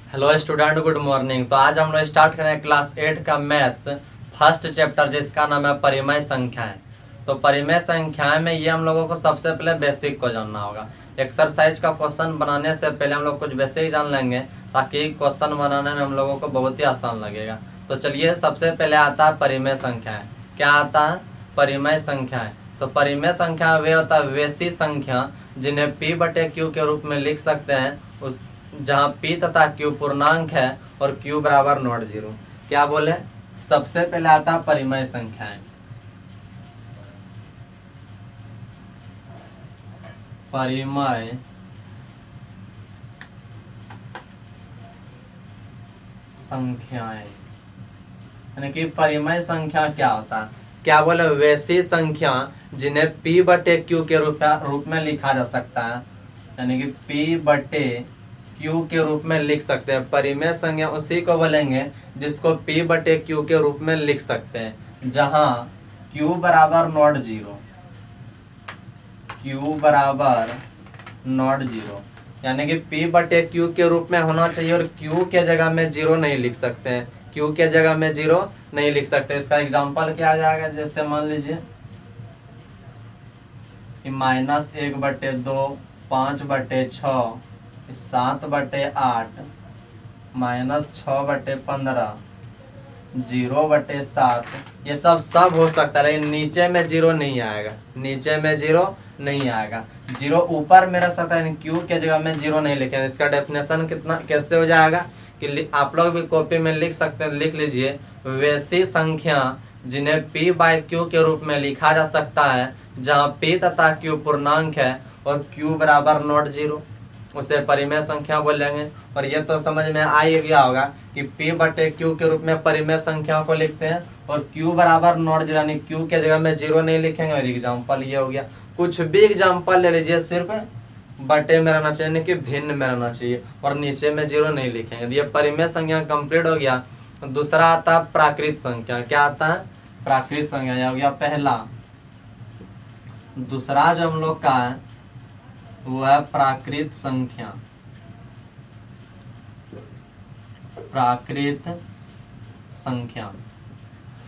Hello student, good morning. तो आज हम लोग स्टार्ट करें क्लास 8 का मैथ्स फर्स्ट चैप्टर, जिसका नाम है परिमेय संख्याएं। तो परिमेय संख्याएं में ये हम लोगों को सबसे पहले बेसिक को जानना होगा। एक्सरसाइज का क्वेश्चन बनाने से पहले हम लोग कुछ बेसिक जान लेंगे, ताकि क्वेश्चन बनाने में हम लोगों को बहुत ही आसान लगेगा। तो चलिए, सबसे पहले आता है परिमेय संख्याएं। क्या आता है? परिमेय संख्याएं। तो परिमेय संख्या वे होता है वैसी संख्या जिन्हें p बटे q के रूप में लिख सकते हैं, उस जहाँ p तथा q पूर्णांक है और q बराबर नॉट जीरो। क्या बोले? सबसे पहले आता है परिमेय संख्याएं। परिमेय संख्याएं यानी कि परिमेय संख्या क्या होता है? क्या बोले? वैसी संख्या जिन्हें p बटे q के रूप में लिखा जा सकता है, यानी कि p बटे q के रूप में लिख सकते हैं। परिमेय संख्या उसी को बोलेंगे जिसको p बटे q के रूप में लिख सकते हैं, जहां q बराबर नॉट जीरो। q बराबर नॉट जीरो यानी कि p बटे q के रूप में होना चाहिए, और q के जगह में जीरो नहीं लिख सकते हैं। q के जगह में जीरो नहीं लिख सकते। इसका एग्जांपल क्या आ जाएगा? जैसे मान लीजिए -1/2, 5/6, 7/8, -6/15, 0/7, ये सब हो सकता है, लेकिन नीचे में जीरो नहीं आएगा। नीचे में जीरो नहीं आएगा। जीरो ऊपर में रह सकता है, क्यू के जगह में जीरो नहीं लिखेंगे। इसका डेफिनेशन कितना कैसे हो जाएगा कि आप लोग भी कॉपी में लिख सकते हैं, लिख लीजिए। वैसी संख्या जिन्हें p बाय q के रूप में लिखा जा सकता है, जहाँ p तथा q पूर्णांक है और q बराबर नॉट जीरो, उसे परिमेय संख्या बोलेंगे। और ये तो समझ में आ ही गया होगा कि p बटे q के रूप में परिमेय संख्या को लिखते हैं, और q बराबर नॉट जीरो यानी q के जगह में जीरो नहीं लिखेंगे। और एग्जाम्पल ये हो गया। कुछ भी एग्जाम्पल ले लीजिए, सिर्फ बटे में रहना चाहिए, यानी कि भिन्न में रहना चाहिए, और नीचे में जीरो नहीं लिखेंगे। ये परिमेय संख्या कंप्लीट हो गया। दूसरा आता है प्राकृत संख्या। क्या आता है? प्राकृत संख्या। यह हो गया पहला। दूसरा जो हम लोग का है वो है प्राकृत संख्या। प्राकृत संख्या,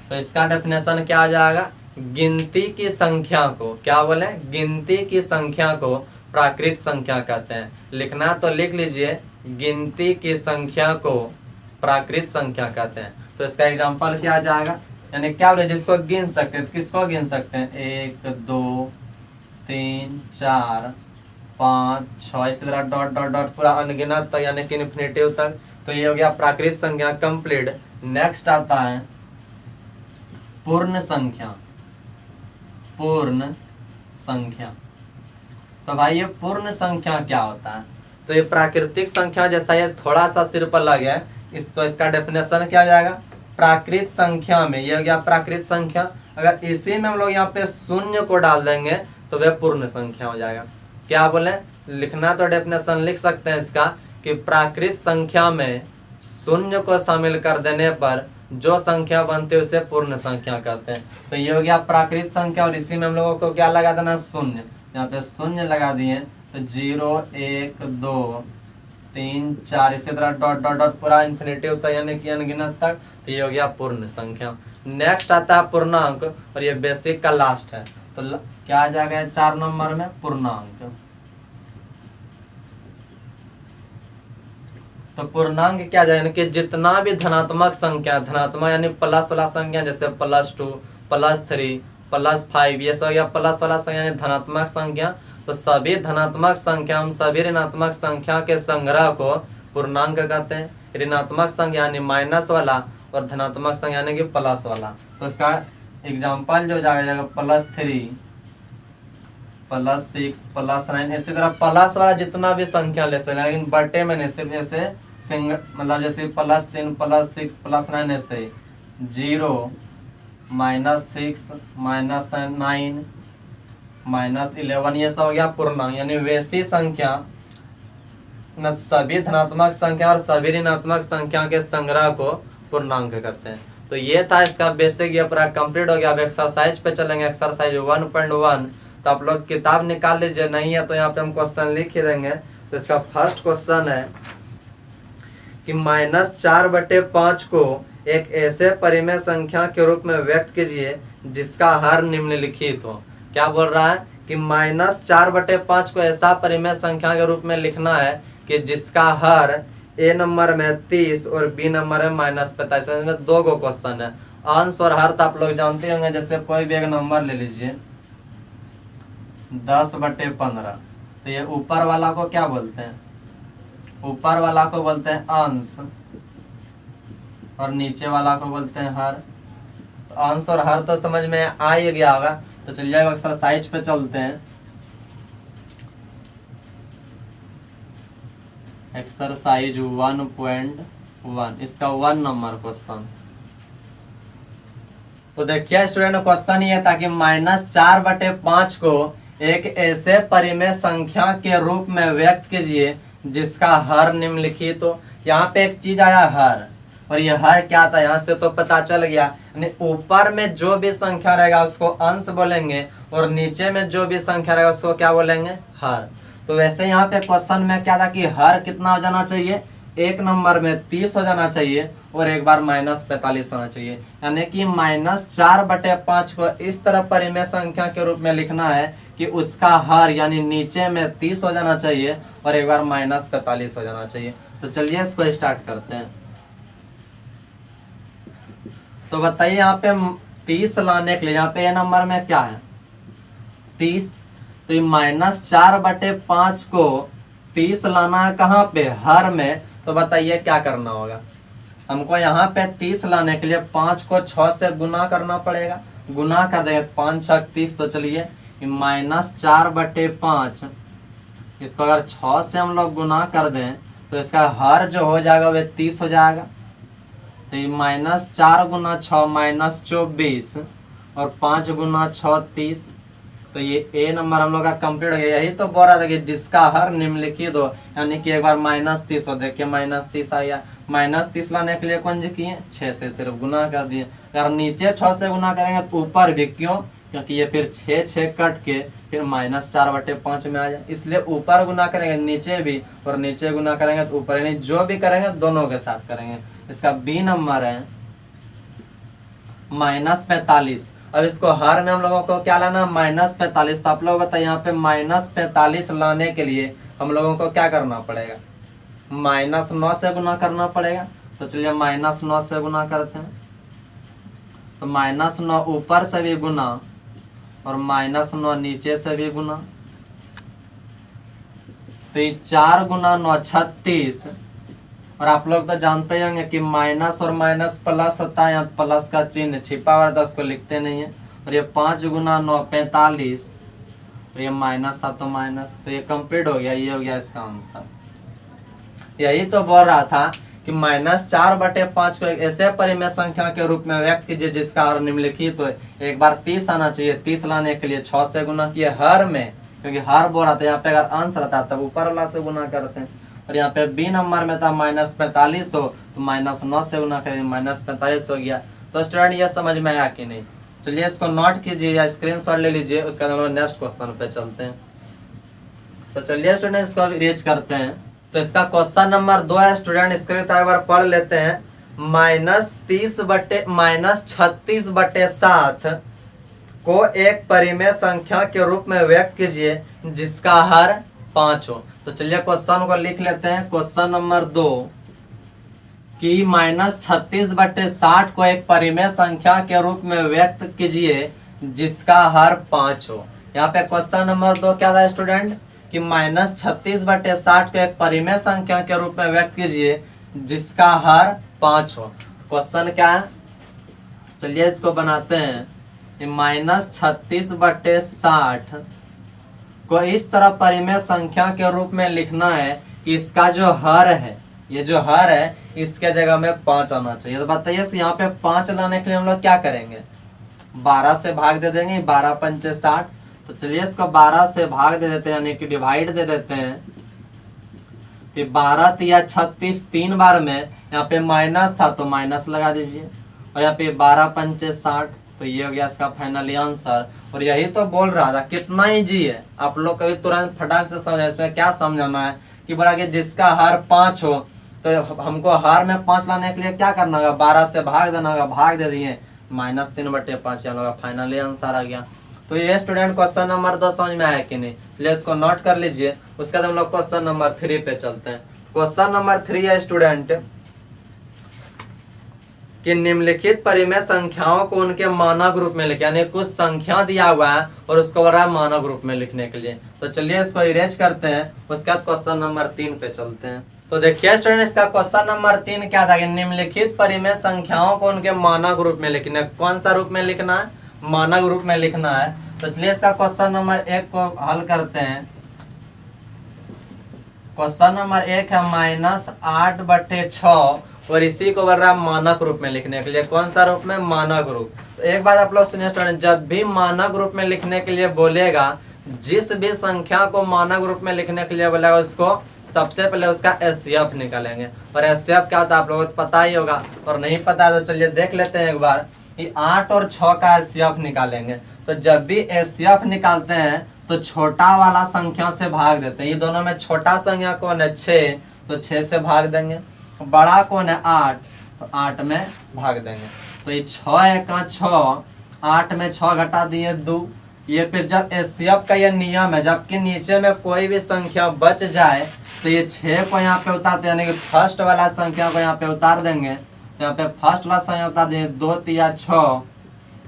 तो इसका डेफिनेशन क्या आ जाएगा? गिनती की संख्या को, क्या बोले? गिनती की संख्या को प्राकृत संख्या कहते हैं। लिखना तो लिख लीजिए, गिनती की संख्या को प्राकृत संख्या कहते हैं। तो इसका एग्जांपल क्या आ जाएगा? यानी क्या बोले? जिसको गिन सकते हैं। किसको गिन सकते हैं? 1, 2, 3, 4, 5, 6, इसी तरह डॉट डॉट डॉट पूरा अनगिनत तक, यानी कि इन्फिनिटिव तक। तो ये हो गया प्राकृत संख्या कंप्लीट। नेक्स्ट आता है पूर्ण संख्या। पूर्ण संख्या। तो भाई ये पूर्ण संख्या क्या होता है? तो ये प्राकृतिक संख्या जैसा ये थोड़ा सा सिर्फ अलग है। तो इसका डेफिनेशन क्या हो जाएगा? प्राकृत संख्या में, ये हो गया प्राकृत संख्या। अगर इसी में हम लोग यहाँ पे शून्य को डाल देंगे तो वह पूर्ण संख्या हो जाएगा। क्या बोले? लिखना तो डेफिनेशन लिख सकते हैं इसका कि प्राकृत संख्या में शून्य को शामिल कर देने पर जो संख्या बनती है उसे पूर्ण संख्या कहते हैं। तो ये हो गया प्राकृत संख्या, और इसी में हम लोगों को क्या लगा देना? शून्य। यहाँ पे शून्य लगा दिए तो 0, 1, 2, 3, 4, इसी तरह डॉट डॉट डॉट पूरा इन्फिनिटिव तक, यानी कि अनगिनत तक। तो ये हो गया पूर्ण संख्या। नेक्स्ट आता है पूर्णांक, और ये बेसिक का लास्ट है। तो क्या आ जाएगा 4 नंबर में? पूर्णांक। तो पूर्णांक क्या जाए? यानी कि जितना भी धनात्मक संख्या, धनात्मक यानी प्लस वाला संख्या, जैसे +2, +3, +5, ये सब या प्लस वाला संख्या यानी धनात्मक संख्या। तो सभी धनात्मक संख्या, हम सभी ऋणात्मक संख्या के संग्रह को पूर्णांक कहते हैं। ऋणात्मक संख्या यानी माइनस वाला, और धनात्मक संख्या यानी कि प्लस वाला। तो इसका एग्जाम्पल जो जाएगा +3, +6, +9, इसी तरह प्लस वाला जितना भी संख्या ले सकते हैं, लेकिन बटे में नहीं, सिर्फ ऐसे सिंगल, मतलब जैसे +3, +6, +9, ऐसे 0, -6, -9, -11, ये सब हो गया पूर्णांक। यानी वैसी संख्या, सभी धनात्मक संख्या और सभी ऋणात्मक संख्या के संग्रह को पूर्णांक कहते हैं। तो ये था इसका बेसिक, ये पूरा कंप्लीट हो गया। अब एक्सरसाइज पे चलेंगे, एक्सरसाइज 1.1। तो आप लोग किताब निकाल लीजिए, नहीं है तो यहाँ पे हम क्वेश्चन लिख ही देंगे। तो इसका फर्स्ट क्वेश्चन है कि -4/5 को एक ऐसे परिमेय संख्या के रूप में व्यक्त कीजिए जिसका हर निम्नलिखित हो। क्या बोल रहा है कि -4/5 को ऐसा परिमेय संख्या के रूप में लिखना है कि जिसका हर ए नंबर में 30 और बी नंबर में -45। इसमें दो गो क्वेश्चन है, अंश और हर तो आप लोग जानते होंगे। जैसे कोई भी एक नंबर ले लीजिए 10/15, तो ये ऊपर वाला को क्या बोलते हैं, ऊपर वाला को बोलते हैं अंश और नीचे वाला को बोलते हैं हर। तो अंश और हर तो समझ में आ ही गया होगा। तो चलिए एक्सरसाइज पे चलते हैं। एक्सरसाइज 1.1, इसका 1 नंबर क्वेश्चन। तो देखिए स्टूडेंट, क्वेश्चन ये था कि -4/5 को एक ऐसे परिमेय संख्या के रूप में व्यक्त कीजिए जिसका हर निम्नलिखित हो। यहाँ पे एक चीज आया हर, और ये हर क्या था यहाँ से तो पता चल गया। यानी ऊपर में जो भी संख्या रहेगा उसको अंश बोलेंगे और नीचे में जो भी संख्या रहेगा उसको क्या बोलेंगे, हर। तो वैसे यहाँ पे क्वेश्चन में क्या था कि हर कितना हो जाना चाहिए, एक नंबर में 30 हो जाना चाहिए और एक बार -45 होना चाहिए। यानी कि -4/5 को इस तरह परिमेय संख्या के रूप में लिखना है कि उसका हर यानी नीचे में 30 हो जाना चाहिए और एक बार -45 हो जाना चाहिए। तो चलिए इसको स्टार्ट करते हैं। तो बताइए यहाँ पे 30 लाने के लिए, यहाँ पे ए नंबर में क्या है 30, तो ये -4/5 को 30 लाना है कहाँ पे, हर में। तो बताइए क्या करना होगा हमको। यहाँ पे 30 लाने के लिए 5 को 6 से गुना करना पड़ेगा। गुना कर देंगे 5 6 30। तो चलिए -4/5 इसको अगर 6 से हम लोग गुना कर दें तो इसका हर जो हो जाएगा वह 30 हो जाएगा। तो ये -4 गुना 6 -24 और 5 गुना 6 30। तो ये ए नंबर हम लोग का कंप्लीट हो गया। यही तो बोल रहा था कि जिसका हर निम्नलिखित हो, यानी कि एक बार -30 हो। देखिए -30 आ गया। -30 लाने के लिए कौन जी किए, 6 से सिर्फ गुना कर दिए। अगर नीचे 6 से गुना करेंगे तो ऊपर भी, क्यों, क्योंकि ये फिर 6 कट के फिर -4/5 में आ जाए, इसलिए ऊपर गुना करेंगे नीचे भी, और नीचे गुना करेंगे तो ऊपर, यानी जो भी करेंगे दोनों के साथ करेंगे। इसका बी नंबर है -45। अब इसको हर में हम लोगों को क्या लाना, -45। तो आप लोग बताइए यहाँ पे -45 लाने के लिए हम लोगों को क्या करना पड़ेगा, -9 से गुना करना पड़ेगा। तो चलिए -9 से गुना करते हैं। तो -9 ऊपर से भी गुना और -9 नीचे से भी गुना। तो ये 4 गुना 9 36। और आप लोग तो जानते ही होंगे कि माइनस और माइनस प्लस होता है, यहाँ प्लस का चिन्ह छिपा हुआ था, उसको लिखते नहीं है। और ये 5 गुना 9 45, और ये माइनस था तो माइनस। तो ये कंप्लीट हो गया, ये हो गया इसका आंसर। यही तो बोल रहा था कि -4/5 को एक ऐसे परिमेय संख्या के रूप में व्यक्त कीजिए जिसका हर निम्नलिखित हो। एक बार 30 आना चाहिए। 30 लाने के लिए 6 से गुना किए हर में, क्योंकि हर बोल रहा था। यहाँ पे अगर अंश रहता तब ऊपर वाला से गुना करते हैं। और यहाँ पे बी नंबर में था -45 हो तो -9 से गुना करेंगे, -45 हो गया। तो स्टूडेंट ये समझ में आया कि नहीं। चलिए इसको नोट कीजिए या स्क्रीनशॉट ले लीजिए। उसके बाद हम लोग नेक्स्ट क्वेश्चन पे चलते हैं। तो चलिए स्टूडेंट इसको रीच करते हैं। तो इसका क्वेश्चन नंबर 2 है स्टूडेंट, इसको एक बार पढ़ लेते हैं। -36/7 को एक परिमेय संख्या के रूप में व्यक्त कीजिए जिसका हर 5 हो। तो चलिए क्वेश्चन को लिख लेते हैं। क्वेश्चन नंबर 2 कि -36/60 को एक परिमेय संख्या के रूप में व्यक्त कीजिए जिसका हर 5 हो। यहाँ पे क्वेश्चन नंबर 2 क्या था स्टूडेंट कि -36/60 को एक परिमेय संख्या के रूप में व्यक्त कीजिए जिसका हर 5 हो। क्वेश्चन क्या है, चलिए इसको बनाते हैं। -36/60 को इस तरह परिमेय संख्या के रूप में लिखना है कि इसका जो हर है, ये जो हर है इसके जगह में 5 आना चाहिए। तो बताइए यहाँ पे 5 लाने के लिए हम लोग क्या करेंगे, 12 से भाग दे देंगे। 12 पंचे 60। तो चलिए इसको 12 से भाग दे देते हैं, यानी कि डिवाइड दे देते हैं। तो 12 तिया 36, 3 बार में यहाँ पे माइनस था तो माइनस लगा दीजिए। और यहाँ पे 12 पंचे 60। तो ये हो गया इसका फाइनली आंसर। और यही तो बोल रहा था, कितना इजी है। आप लोग कभी तुरंत फटाक से समझ, इसमें क्या समझाना है कि बोला कि जिसका हर 5 हो तो हमको हर में 5 लाने के लिए क्या करना होगा, 12 से भाग देना होगा, भाग दे दिए, -3/5 हम लोग का फाइनली आंसर आ गया। तो ये स्टूडेंट क्वेश्चन नंबर 2 समझ में आया कि नहीं, चलिए इसको नोट कर लीजिए। उसके बाद हम लोग क्वेश्चन नंबर 3 पे चलते हैं। क्वेश्चन नंबर 3 है स्टूडेंट कि निम्नलिखित परिमेय संख्याओं को उनके मानक रूप में लिखे, यानी कुछ संख्या दिया हुआ है और उसको बोल रहा है मानक रूप में लिखने के लिए। तो चलिए इसको इरेज करते हैं, उसके बाद क्वेश्चन नंबर 3 पे चलते हैं। तो देखिए स्टूडेंट इसका क्वेश्चन नंबर 3 क्या था कि निम्नलिखित परिमेय संख्याओं को उनके मानक रूप में लिखना है। कौन सा रूप में लिखना है, मानक रूप में लिखना है। तो चलिए इसका क्वेश्चन नंबर 1 को हल करते हैं। क्वेश्चन नंबर 1 है -8/6 और इसी को बोल रहा है मानक रूप में लिखने के लिए। कौन सा रूप में, मानक रूप। तो एक बात आप लोग सुनिए स्टूडेंट, जब भी मानक रूप में लिखने के लिए बोलेगा, जिस भी संख्या को मानक रूप में लिखने के लिए बोलेगा, उसको सबसे पहले उसका एचसीएफ निकालेंगे। और एचसीएफ क्या होता है आप लोगों को पता ही होगा, और नहीं पता है तो चलिए देख लेते हैं एक बार कि 8 और 6 का एचसीएफ निकालेंगे। तो जब भी एचसीएफ निकालते हैं तो छोटा वाला संख्या से भाग देते हैं। ये दोनों में छोटा संख्या कौन है, 6, तो 6 से भाग देंगे। बड़ा कौन है, 8, तो 8 में भाग देंगे। तो ये 6 1 6, 8 में 6 घटा दिए 2। ये फिर जब एचसीएफ का ये नियम है, जबकि नीचे में कोई भी संख्या बच जाए तो ये 6 को यहाँ पे उतारते हैं, यानी कि फर्स्ट वाला संख्या को यहाँ पे उतार देंगे। तो यहाँ पे फर्स्ट वाला संख्या उतार देंगे, 2 3 6,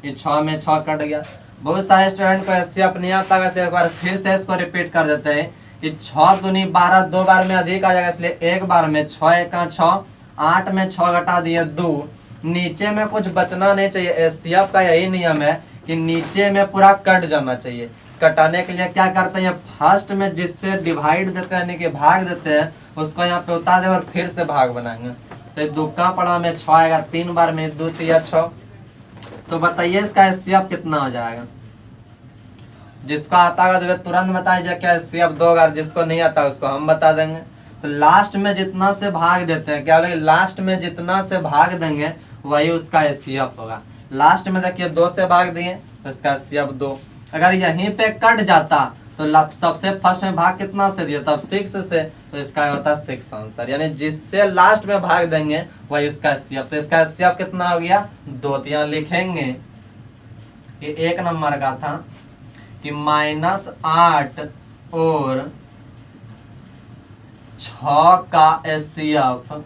ये 6 में 6 कट गया। बहुत सारे स्टूडेंट को एचसीएफ नहीं आता है, इसलिए एक बार फिर से इसको रिपीट कर देते हैं कि 6 दूनी 12, 2 बार में अधिक आ जाएगा, इसलिए एक बार में 6 1 6, 8 में 6 घटा दिए 2। नीचे में कुछ बचना नहीं चाहिए। एचसीएफ का यही नियम है कि नीचे में पूरा कट जाना चाहिए। कटाने के लिए क्या करते हैं, फर्स्ट में जिससे डिवाइड देते हैं यानी कि भाग देते हैं, उसको यहाँ पे उतार दे और फिर से भाग बनाएंगे। तो 2 का पड़ा में 6 आएगा, 3 बार में 2 3 6। तो बताइए इसका एचसीएफ कितना हो जाएगा। जिसको आता होगा तो तुरंत बताइए क्या एचसीएफ 2, अगर जिसको नहीं आता उसको हम बता देंगे। तो लास्ट में जितना से भाग देते हैं, क्या बोले, लास्ट में जितना से भाग देंगे वही उसका एचसीएफ होगा। लास्ट में देखिए 2 से भाग दिए तो इसका एचसीएफ 2। अगर यहीं पे कट जाता तो सबसे फर्स्ट में भाग कितना से दिया, तब 6 से, तो इसका होता है 6 आंसर। यानी जिससे लास्ट में भाग देंगे वही उसका एचसीएफ। तो इसका एचसीएफ कितना हो गया, 2। तो यहाँ लिखेंगे कि 1 नंबर का था कि -8 और 6 का एचसीएफ,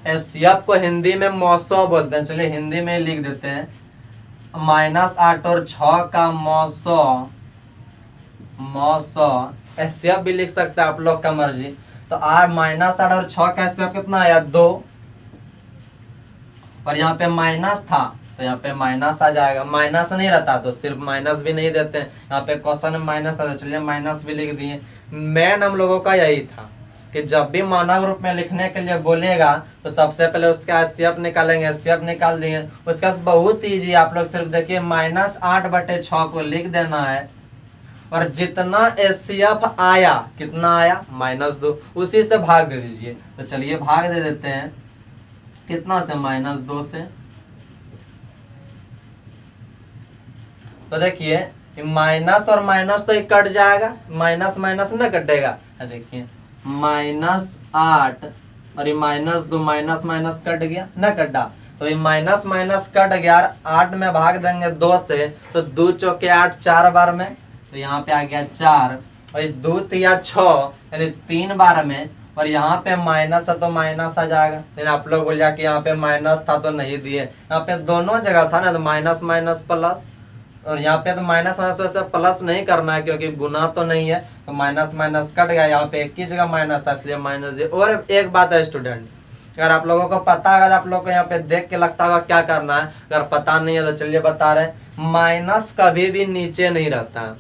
एचसीएफ को हिंदी में मौसौ बोलते हैं। चलिए हिंदी में लिख देते हैं, -8 और 6 का मौसौ एचसीएफ भी लिख सकते हैं आप लोग का मर्जी। तो -8 और 6 का एचसीएफ कितना आया, 2। और यहाँ पे माइनस था तो यहाँ पे माइनस आ जाएगा। माइनस नहीं रहता तो सिर्फ माइनस भी नहीं देते हैं। यहाँ पे क्वेश्चन में माइनस था तो चलिए माइनस भी लिख दिए। मेन हम लोगों का यही था कि जब भी मानक रूप में लिखने के लिए बोलेगा तो सबसे पहले उसका एचसीएफ निकालेंगे। एचसीएफ निकाल दिए, उसके बाद बहुत ईजी, आप लोग सिर्फ देखिए -8/6 को लिख देना है और जितना एचसीएफ आया, कितना आया, -2, उसी से भाग दे दीजिए। तो चलिए भाग दे देते हैं, कितना से, -2 से। तो देखिए माइनस और माइनस तो एक कट जाएगा, माइनस माइनस ना कटेगा। देखिए -8 और ये -2, माइनस माइनस कट गया ना, कटा। तो ये माइनस माइनस कट गया, 8 में भाग देंगे 2 से, तो 2 चौके 8, 4 बार में, तो यहाँ पे आ गया 4। और ये 2 3 6 यानी 3 बार में, और यहाँ पे माइनस है तो माइनस आ जाएगा। लेकिन आप लोग बोलिए कि यहाँ पे माइनस था तो नहीं दिए, यहाँ पे दोनों जगह था ना, तो माइनस माइनस प्लस। और यहाँ पे तो माइनस माइनस वैसे प्लस नहीं करना है क्योंकि गुना तो नहीं है, तो माइनस माइनस कट गया। यहाँ पे एक ही जगह माइनस था इसलिए माइनस दिए। और एक बात है स्टूडेंट, अगर आप लोगों को पता है, आप लोग को यहाँ पे देख के लगता होगा क्या करना है, अगर पता नहीं है तो चलिए बता रहे हैं, माइनस कभी भी नीचे नहीं रहता।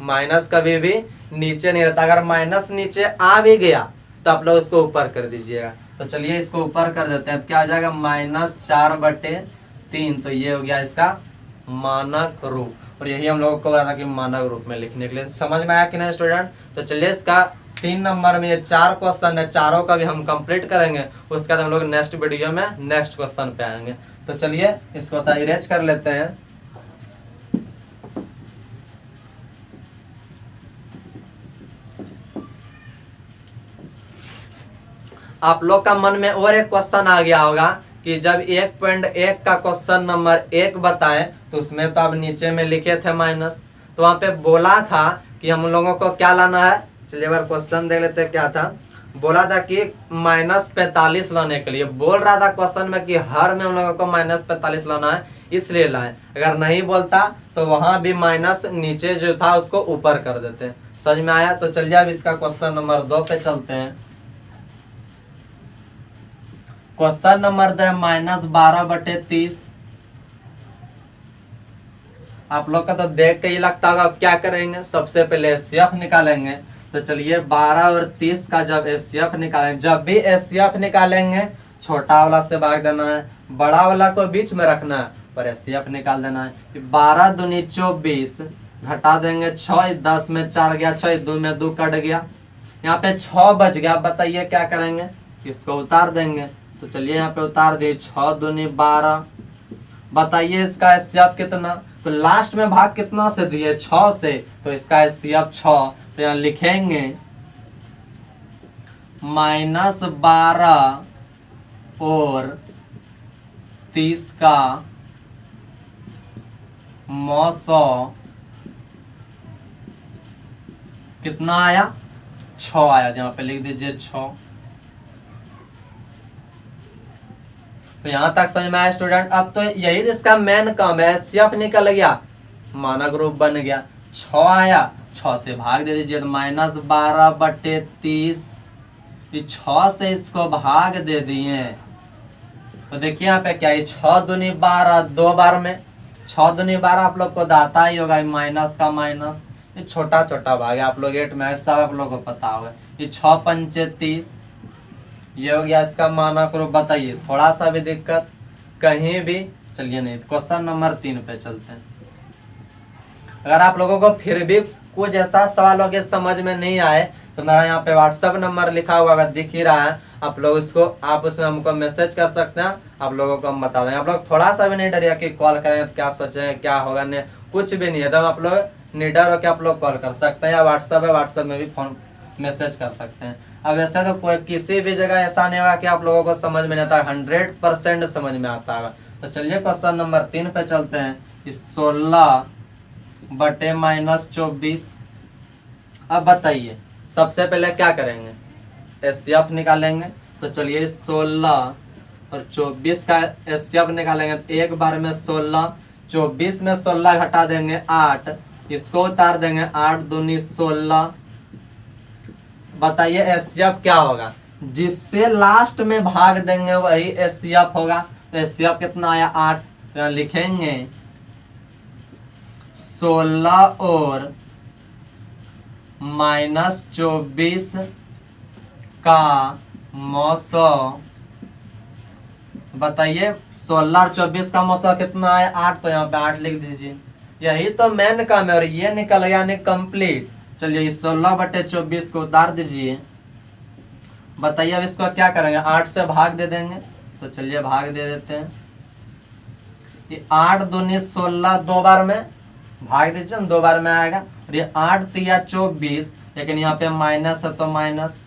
माइनस कभी भी नीचे नहीं रहता। अगर माइनस नीचे आ भी गया तो आप लोग इसको ऊपर कर दीजिएगा। तो चलिए इसको ऊपर कर देते हैं, तो क्या आ जाएगा, -4/3। तो ये हो गया इसका मानक रूप। और यही हम लोगों को था कि मानक रूप में लिखने के लिए। समझ में आया कि नहीं स्टूडेंट। तो चलिए इसका 3 नंबर में ये 4 क्वेश्चन है, चारों का भी हम कंप्लीट करेंगे। उसके बाद हम लोग नेक्स्ट वीडियो में नेक्स्ट क्वेश्चन पे आएंगे। तो चलिए इसको इरेज कर लेते हैं। आप लोग का मन में और एक क्वेश्चन आ गया होगा कि जब 1.1 का क्वेश्चन नंबर 1 बताए तो उसमें तो आप नीचे में लिखे थे माइनस, तो वहां पे बोला था कि हम लोगों को क्या लाना है। चलिए एक बार क्वेश्चन देख लेते हैं क्या था। बोला था कि -45 लाने के लिए बोल रहा था क्वेश्चन में कि हर में हम लोगों को -45 लाना है, इसलिए लाए। अगर नहीं बोलता तो वहां भी माइनस नीचे जो था उसको ऊपर कर देते। समझ में आया? तो चलिए अब इसका क्वेश्चन नंबर 2 पे चलते हैं। Question number 2 -12/30। आप लोग का तो देख के ही लगता होगा। अब क्या करेंगे, सबसे पहले एचसीएफ निकालेंगे। तो चलिए 12 और 30 का जब एचसीएफ निकालेंगे, जब भी एचसीएफ निकालेंगे छोटा वाला से भाग देना है, बड़ा वाला को बीच में रखना है और एचसीएफ निकाल देना है। 12 दूनी 24, घटा देंगे 6, 10 में 4 गया, 6 2 में 2 कट गया, यहाँ पे 6 बच गया। बताइए क्या करेंगे, इसको उतार देंगे। तो चलिए यहाँ पे उतार दिए, 6 दूनी 12। बताइए इसका एचसीएफ कितना, तो लास्ट में भाग कितना से दिए, 6 से, तो इसका एचसीएफ 6। तो यहाँ लिखेंगे -12 और 30 का मौसौ कितना आया, 6 आया। यहाँ पे लिख दीजिए 6। तो यहां तक समझ में आया स्टूडेंट? अब तो यही इसका मेन काम है, एचसीएफ निकल गया, माना ग्रुप बन गया, 6 आया, 6 से भाग दे दीजिए। तो -12/30, 6 से इसको भाग दे दिए। तो देखिए यहाँ पे क्या है, 6 दूनी 12, 2 बार में 6 दूनी 12 आप लोग को दाता ही होगा, माइनस का माइनस, ये छोटा छोटा भाग है, आप लोग 8 में सब आप लोग को पता होगा। ये 6 पंचे 30, ये हो गया इसका मानक रूप। बताइए थोड़ा सा भी दिक्कत कहीं भी? चलिए नहीं, क्वेश्चन नंबर 3 पे चलते हैं। अगर आप लोगों को फिर भी कुछ ऐसा सवाल हो गया समझ में नहीं आए तो मेरा यहाँ पे व्हाट्सएप नंबर लिखा हुआ अगर दिख ही रहा है, आप लोग उसको आप उसमें हमको मैसेज कर सकते हैं, आप लोगों को हम बता देंगे। आप लोग थोड़ा सा भी नहीं डरिए कि कॉल करें क्या सोचे क्या होगा, नहीं कुछ भी नहीं है। एकदम आप लोग निडर होकर आप लोग कॉल कर सकते हैं, या व्हाट्सएप है, व्हाट्सएप में भी फोन मैसेज कर सकते हैं। अब ऐसा तो कोई किसी भी जगह ऐसा नहीं होगा कि आप लोगों को समझ में नहीं आता, 100% समझ में आता है। तो चलिए क्वेश्चन नंबर 3 पे चलते हैं। 16/-24। अब बताइए सबसे पहले क्या करेंगे, एचसीएफ निकालेंगे। तो चलिए 16 और 24 का एचसीएफ निकालेंगे। एक बार में 16, 24 में 16 घटा देंगे 8, इसको उतार देंगे, 8 दूनी 16। बताइए एचसीएफ क्या होगा, जिससे लास्ट में भाग देंगे वही एचसीएफ होगा। तो एचसीएफ कितना आया, 8। तो यहाँ लिखेंगे 16 और -24 का मौसौ। बताइए 16 और 24 का मौसौ कितना है, 8। तो यहाँ पे 8 लिख दीजिए। यही तो मेन काम है और ये निकल गया यानी कंप्लीट। चलिए 16/24 को उतार दीजिए। बताइए अब इसको क्या करेंगे, 8 से भाग दे देंगे। तो चलिए भाग दे देते हैं। ये 8 दूनी 16, 2 बार में भाग दीजिए, 2 बार में आएगा। और ये 8 तिया 24, लेकिन यहाँ पे माइनस है तो माइनस।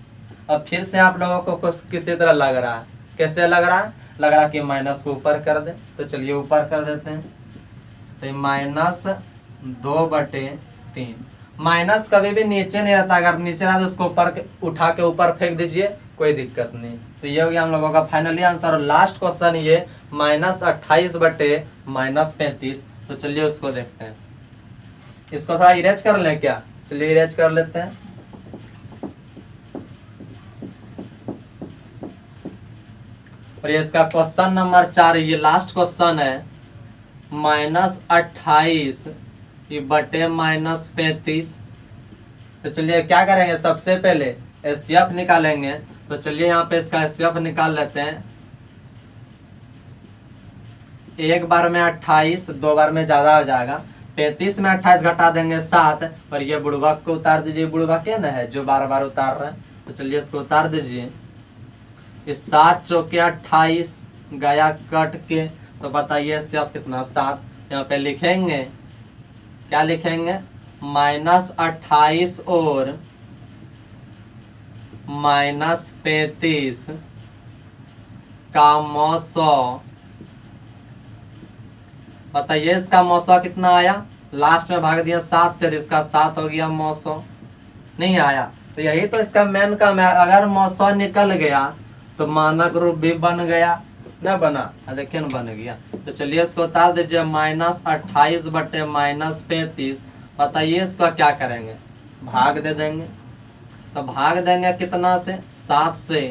अब फिर से आप लोगों को कुछ किसी तरह लग रहा है, कैसे लग रहा है, लग रहा है कि माइनस को ऊपर कर दे। तो चलिए ऊपर कर देते हैं। तो -2/3। माइनस कभी भी नीचे नहीं रहता, अगर नीचे रहा तो उसको ऊपर उठा के ऊपर फेंक दीजिए, कोई दिक्कत नहीं। तो ये हो गया हम लोगों का फाइनली आंसर। और लास्ट क्वेश्चन ये -28/-35। तो चलिए उसको देखते हैं। इसको थोड़ा इरेज कर लें क्या, चलिए इरेज कर लेते हैं। और ये इसका क्वेश्चन नंबर 4, ये लास्ट क्वेश्चन है। -28/-35। तो चलिए क्या करेंगे, सबसे पहले एचसीएफ निकालेंगे। तो चलिए यहाँ पे इसका एचसीएफ निकाल लेते हैं। एक बार में 28, 2 बार में ज्यादा हो जाएगा। 35 में 28 घटा देंगे 7, और ये बुड़बक को उतार दीजिए। बुड़बक क्या ना है जो बार बार उतार रहे हैं, तो चलिए इसको उतार दीजिए। इस 7 चौके 28 गया कट के। तो बताइए एचसीएफ कितना, 7। यहाँ पे लिखेंगे, क्या लिखेंगे, -28 और -35 का मौसौ, बताइए इसका मौसौ कितना आया, लास्ट में भाग दिया 7 से, इसका 7 हो गया मौसौ, नहीं आया। तो यही तो इसका मेन काम है, अगर मौसौ निकल गया तो मानक रूप भी बन गया, ना बना, देखिए ना बन गया। तो चलिए इसको उतार दीजिए, -28 बटे -35, बताइए इसका क्या करेंगे, भाग दे देंगे। तो भाग देंगे कितना से, 7 से,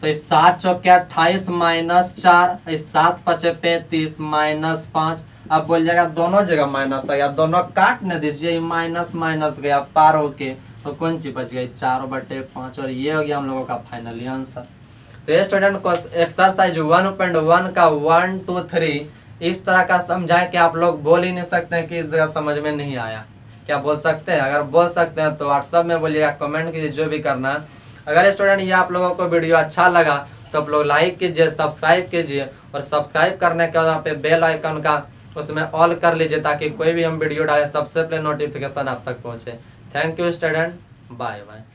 तो 7 चौके 28 -4, 7 पचे 35 -5। अब बोल जाएगा दोनों जगह माइनस आ गया, दोनों काट न दीजिए, माइनस माइनस गया पार होके, तो कौन सी बच गई, 4/5। और ये हो गया हम लोगों का फाइनली आंसर। तो ये स्टूडेंट को एक्सरसाइज 1.1 का 1 2 3 इस तरह का समझाए कि आप लोग बोल ही नहीं सकते हैं कि इस जगह समझ में नहीं आया। क्या बोल सकते हैं? अगर बोल सकते हैं तो व्हाट्सएप में बोलिएगा, कमेंट कीजिए, जो भी करना है। अगर स्टूडेंट ये आप लोगों को वीडियो अच्छा लगा तो आप लोग लाइक कीजिए, सब्सक्राइब कीजिए, और सब्सक्राइब करने के बाद यहाँ पे बेल आइकन का उसमें ऑल कर लीजिए, ताकि कोई भी हम वीडियो डालें सबसे पहले नोटिफिकेशन आप तक पहुँचे। Thank you student, bye bye.